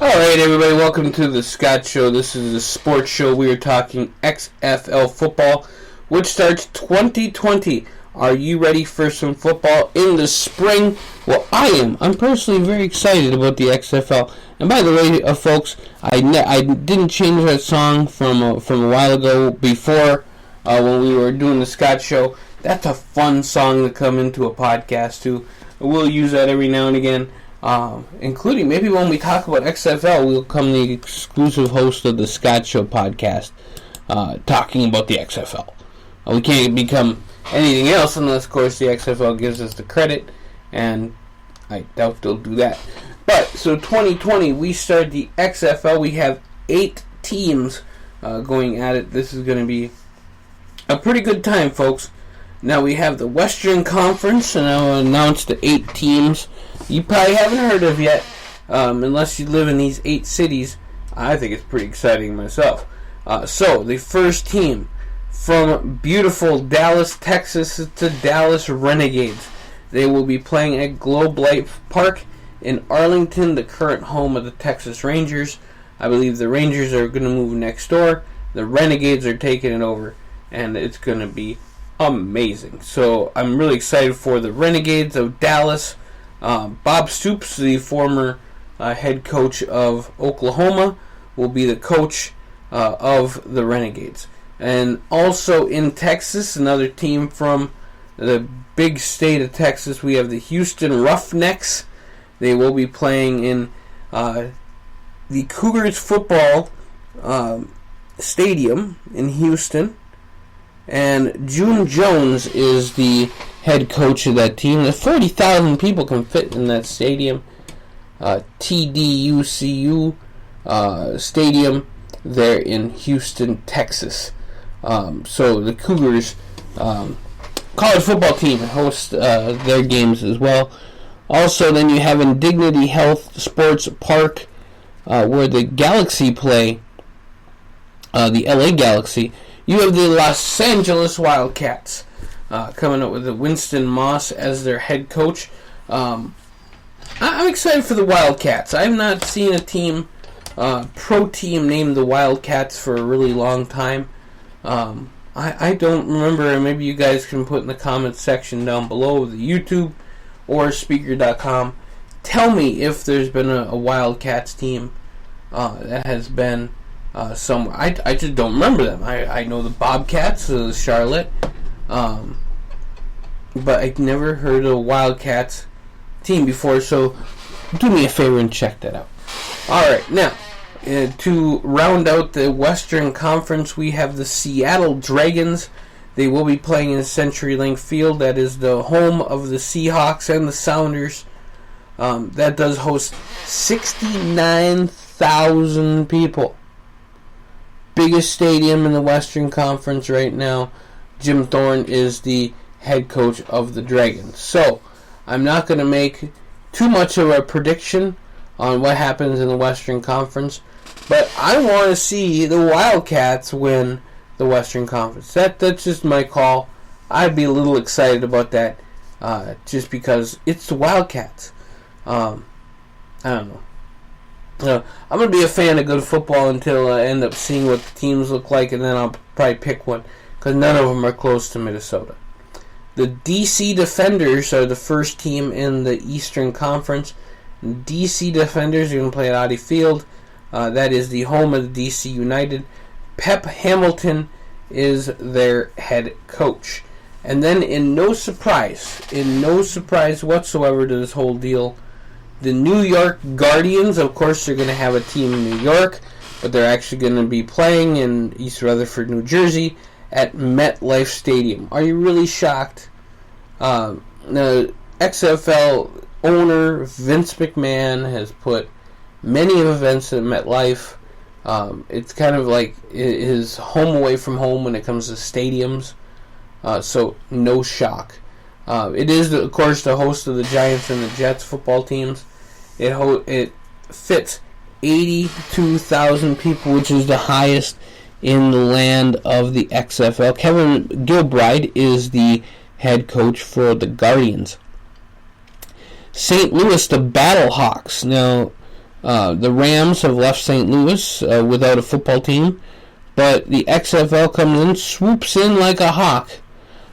Alright, everybody, welcome to the Scott Show. This is a sports show. We are talking XFL Football, which starts 2020. Are you ready for some football in the spring? Well, I am. I'm personally very excited about the XFL. And by the way, folks, I didn't change that song from a while ago before when we were doing the Scott Show. That's a fun song to come into a podcast, too. We'll use that every now and again. Including maybe when we talk about XFL, we'll become the exclusive host of the Scott Show podcast, talking about the XFL. We can't become anything else unless, of course, the XFL gives us the credit, and I doubt they'll do that. But, so 2020, we start the XFL. We have 8 teams going at it. This is going to be a pretty good time, folks. Now we have the Western Conference, and I'll announce the 8 teams you probably haven't heard of yet, unless you live in these 8 cities. I think it's pretty exciting myself. So, the first team from beautiful Dallas, Texas, to Dallas Renegades. They will be playing at Globe Life Park in Arlington, the current home of the Texas Rangers. I believe the Rangers are going to move next door. The Renegades are taking it over, and it's going to be amazing. So, I'm really excited for the Renegades of Dallas. Bob Stoops, the former head coach of Oklahoma, will be the coach of the Renegades. And also in Texas, another team from the big state of Texas, we have the Houston Roughnecks. They will be playing in the Cougars football stadium in Houston. And June Jones is the head coach of that team. The 40,000 people can fit in that stadium. TDUCU Stadium there in Houston, Texas. So the Cougars college football team hosts their games as well. Also, then you have Indignity Health Sports Park where the Galaxy play, the LA Galaxy. You have the Los Angeles Wildcats coming up with the Winston Moss as their head coach. I'm excited for the Wildcats. I've not seen a team, pro team named the Wildcats for a really long time. I don't remember. Maybe you guys can put in the comments section down below, the YouTube or Speaker.com. Tell me if there's been a Wildcats team that has been somewhere. I just don't remember them. I know the Bobcats, Charlotte, but I never heard of a Wildcats team before, so do me a favor and check that out. Alright, now, to round out the Western Conference, we have the Seattle Dragons. They will be playing in CenturyLink Field. That is the home of the Seahawks and the Sounders. That does host 69,000 people. Biggest stadium in the Western Conference right now. Jim Thorne is the head coach of the Dragons. So, I'm not going to make too much of a prediction on what happens in the Western Conference, but I want to see the Wildcats win the Western Conference. That's just my call. I'd be a little excited about that, just because it's the Wildcats. I don't know. I'm going to be a fan of good football until I end up seeing what the teams look like, and then I'll probably pick one, because none of them are close to Minnesota. The DC Defenders are the first team in the Eastern Conference. DC Defenders are going to play at Audi Field. That is the home of the DC United. Pep Hamilton is their head coach. And then, in no surprise whatsoever to this whole deal, the New York Guardians, of course, they're going to have a team in New York, but they're actually going to be playing in East Rutherford, New Jersey, at MetLife Stadium. Are you really shocked? The XFL owner, Vince McMahon, has put many events at MetLife. It's kind of like his home away from home when it comes to stadiums. So, no shock. It is, of course, the host of the Giants and the Jets football teams. It fits 82,000 people, which is the highest in the land of the XFL. Kevin Gilbride is the head coach for the Guardians. St. Louis, the Battlehawks. Now, The Rams have left St. Louis without a football team, but the XFL comes in, swoops in like a hawk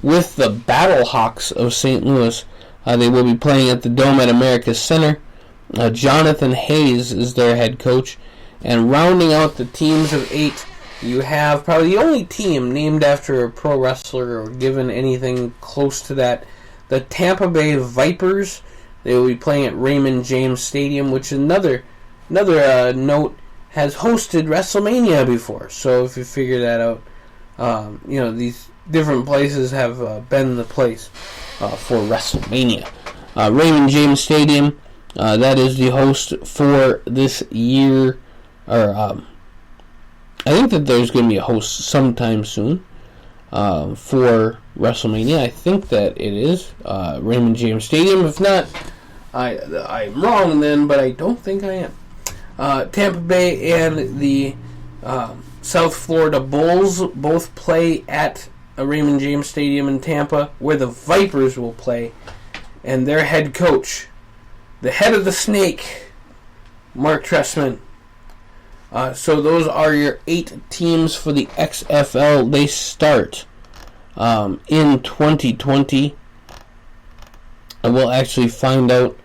with the Battle Hawks of St. Louis. They will be playing at the Dome at America's Center. Jonathan Hayes is their head coach. And rounding out the teams of 8, you have probably the only team named after a pro wrestler or given anything close to that, the Tampa Bay Vipers. They will be playing at Raymond James Stadium, which another note has hosted WrestleMania before. So if you figure that out, these different places have been the place for WrestleMania. Raymond James Stadium, that is the host for this year. I think that there's going to be a host sometime soon for WrestleMania. I think that it is Raymond James Stadium. If not, I'm wrong then, but I don't think I am. Tampa Bay and the South Florida Bulls both play at Raymond James Stadium in Tampa, where the Vipers will play, and their head coach, the head of the snake, Mark Trestman. So those are your 8 teams for the XFL. They start in 2020. I will actually find out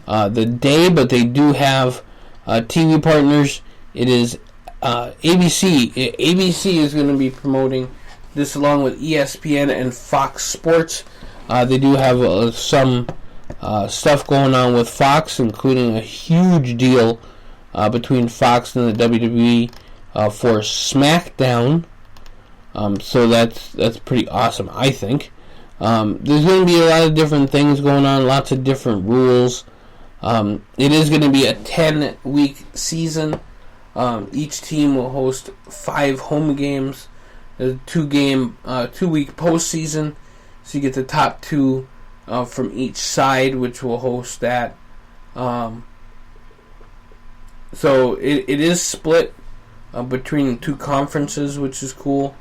the day, but they do have TV partners. It is ABC. ABC is going to be promoting this along with ESPN and Fox Sports. They do have some stuff going on with Fox, including a huge deal between Fox and the WWE for SmackDown. So that's pretty awesome, I think. There's going to be a lot of different things going on, lots of different rules. It is going to be a 10-week season. Each team will host 5 home games. There's a 2-week postseason. So you get the top 2 from each side, which will host that. So it is split between 2 conferences, which is cool.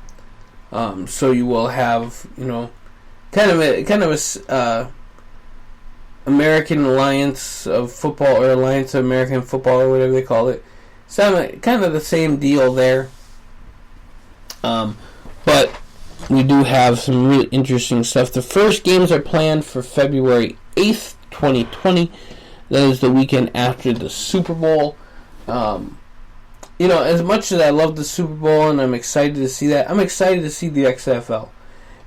So you will have, kind of a American Alliance of Football, or Alliance of American Football, or whatever they call it. So kind of the same deal there. But we do have some really interesting stuff. The first games are planned for February 8th, 2020. That is the weekend after the Super Bowl. As much as I love the Super Bowl and I'm excited to see that, I'm excited to see the XFL.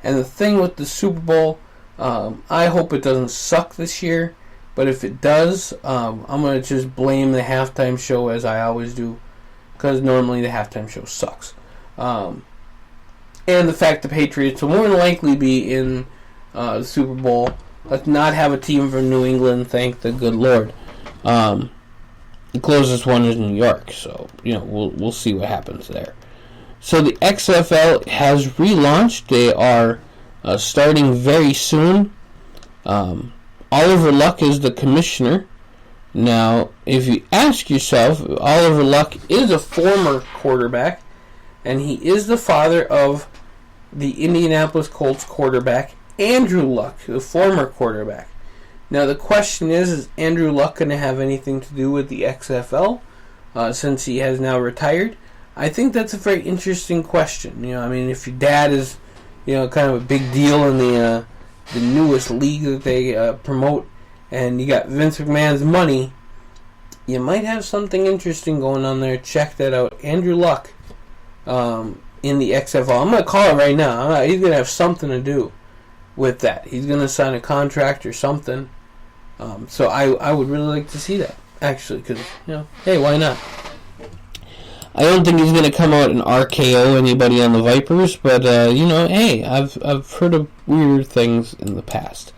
And the thing with the Super Bowl, I hope it doesn't suck this year. But if it does, I'm going to just blame the halftime show as I always do. Because normally the halftime show sucks. And the fact the Patriots will more than likely be in the Super Bowl. Let's not have a team from New England, thank the good Lord. The closest one is New York, so we'll see what happens there. So the XFL has relaunched. They are starting very soon. Oliver Luck is the commissioner. Now, if you ask yourself, Oliver Luck is a former quarterback, and he is the father of the Indianapolis Colts quarterback, Andrew Luck, the former quarterback. Now, the question is Andrew Luck going to have anything to do with the XFL since he has now retired? I think that's a very interesting question. If your dad is, kind of a big deal in the newest league that they promote, and you got Vince McMahon's money, you might have something interesting going on there. Check that out. Andrew Luck in the XFL. I'm going to call it right now. He's going to have something to do with that. He's going to sign a contract or something. So I would really like to see that, actually, because, hey, why not? I don't think he's going to come out and RKO anybody on the Vipers, but, hey, I've heard of weird things in the past.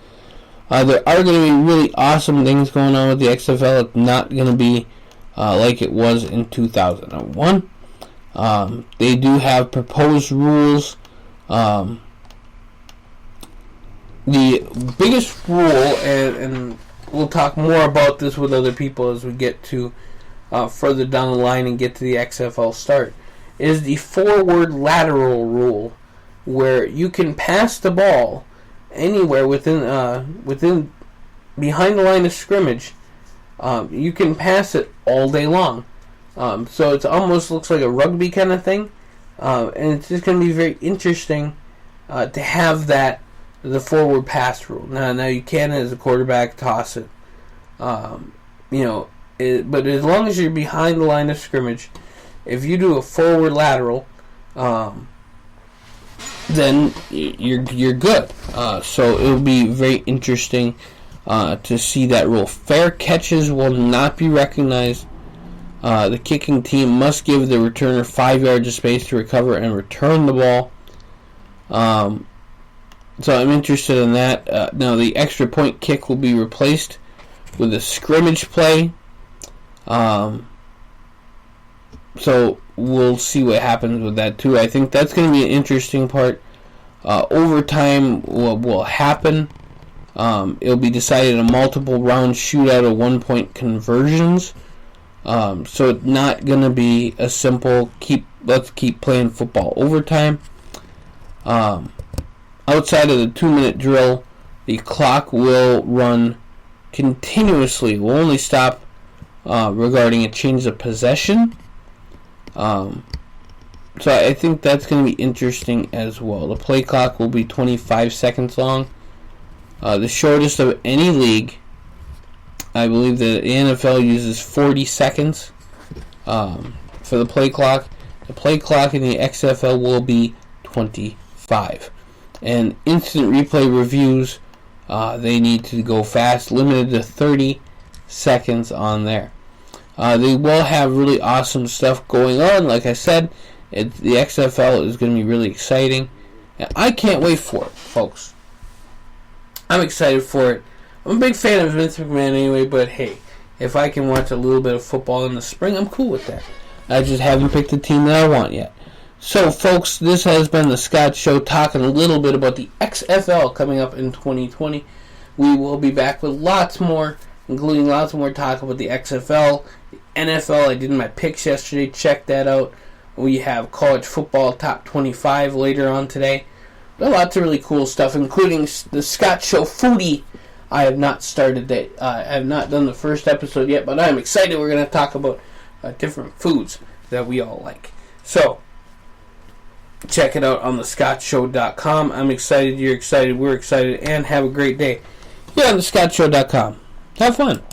There are going to be really awesome things going on with the XFL. It's not going to be like it was in 2001. They do have proposed rules. The biggest rule, and we'll talk more about this with other people as we get to further down the line and get to the XFL start, is the forward lateral rule, where you can pass the ball anywhere within behind the line of scrimmage You can pass it all day long. So it almost looks like a rugby kind of thing. And it's just going to be very interesting to have that, the forward pass rule. Now you can, as a quarterback, toss it. But as long as you're behind the line of scrimmage, if you do a forward lateral, then you're good. So it'll be very interesting to see that rule. Fair catches will not be recognized. The kicking team must give the returner 5 yards of space to recover and return the ball. So I'm interested in that. Now the extra point kick will be replaced with a scrimmage play. So we'll see what happens with that too. I think that's going to be an interesting part. Overtime will happen. It'll be decided a multiple round shootout of 1 point conversions. So it's not going to be a simple let's keep playing football. Overtime. Outside of the 2-minute drill, the clock will run continuously. We'll only stop regarding a change of possession. So I think that's going to be interesting as well. The play clock will be 25 seconds long. The shortest of any league. I believe the NFL uses 40 seconds for the play clock. The play clock in the XFL will be 25. And instant replay reviews, they need to go fast, limited to 30 seconds on there. They will have really awesome stuff going on. Like I said, the XFL is going to be really exciting. And I can't wait for it, folks. I'm excited for it. I'm a big fan of Vince McMahon anyway, but hey, if I can watch a little bit of football in the spring, I'm cool with that. I just haven't picked the team that I want yet. So, folks, this has been the Scott Show, talking a little bit about the XFL coming up in 2020. We will be back with lots more, including lots more talk about the XFL, the NFL. I did my picks yesterday. Check that out. We have college football top 25 later on today. But lots of really cool stuff, including the Scott Show Foodie. I have not started that. I have not done the first episode yet, but I'm excited. We're going to talk about different foods that we all like. So, check it out on thescottshow.com. I'm excited, you're excited, we're excited, and have a great day here on thescottshow.com. Have fun.